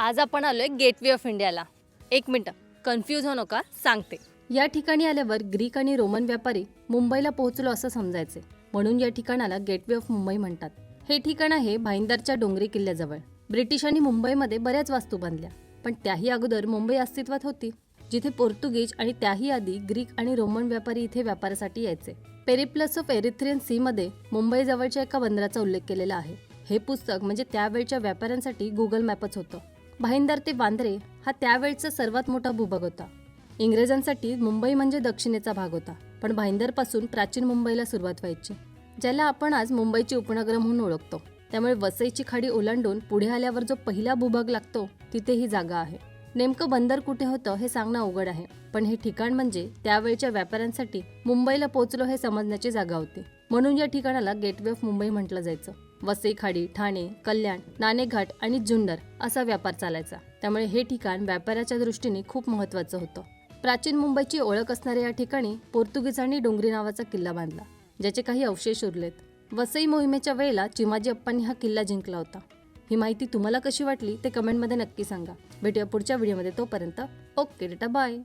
आज आपण आलोय गेटवे ऑफ इंडियाला. एक मिनिट, कन्फ्यूज हो नका, सांगते. या ठिकाणी आल्यावर ग्रीक आणि रोमन व्यापारी मुंबईला पोहोचलो असं समजायचे, म्हणून या ठिकाणाला गेटवे ऑफ मुंबई म्हणतात. हे ठिकाण आहे भाईंदरच्या डोंगरी किल्ल्याजवळ. ब्रिटिशांनी मुंबईमध्ये बऱ्याच वास्तू बांधल्या, पण त्याही अगोदर मुंबई अस्तित्वात होती, जिथे पोर्तुगीज आणि त्याही आधी ग्रीक आणि रोमन व्यापारी इथे व्यापारासाठी यायचे. पेरिप्लस ऑफ एरिथ्रियन सी मध्ये मुंबई जवळच्या एका बंदराचा उल्लेख केलेला आहे. हे पुस्तक म्हणजे त्यावेळच्या व्यापाऱ्यांसाठी गुगल मॅपच होतं. भाईंदर ते वांद्रे हा त्यावेळचा सर्वात मोठा भूभाग होता. इंग्रजांसाठी मुंबई म्हणजे दक्षिणेचा भाग होता, पण भाईंदरपासून प्राचीन मुंबईला सुरुवात व्हायची, ज्याला आपण आज मुंबईची उपनगर म्हणून ओळखतो. त्यामुळे वसईची खाडी ओलांडून पुढे आल्यावर जो पहिला भूभाग लागतो तिथे ही जागा आहे. नेमकं बंदर कुठे होतं हे सांगणं अवघड आहे, पण हे ठिकाण म्हणजे त्यावेळच्या व्यापाऱ्यांसाठी मुंबईला पोहोचलो हे समजण्याची जागा होती. म्हणून या ठिकाणाला गेटवे ऑफ मुंबई म्हटलं जायचं. वसई खाडी, ठाणे, कल्याण, नाणेघाट आणि जुन्नर असा व्यापार चालायचा. त्यामुळे हे ठिकाण व्यापाराच्या दृष्टीने खूप महत्त्वाचं होतं. प्राचीन मुंबईची ओळख असणाऱ्या या ठिकाणी पोर्तुगीजांनी डोंगरी नावाचा किल्ला बांधला, ज्याचे काही अवशेष उरलेत. वसई मोहिमेच्या वेळेला चिमाजी अप्पांनी हा किल्ला जिंकला होता. ही माहिती तुम्हाला कशी वाटली ते कमेंटमध्ये नक्की सांगा. भेटूया पुढच्या व्हिडिओमध्ये. तोपर्यंत ओके, टाटा, बाय.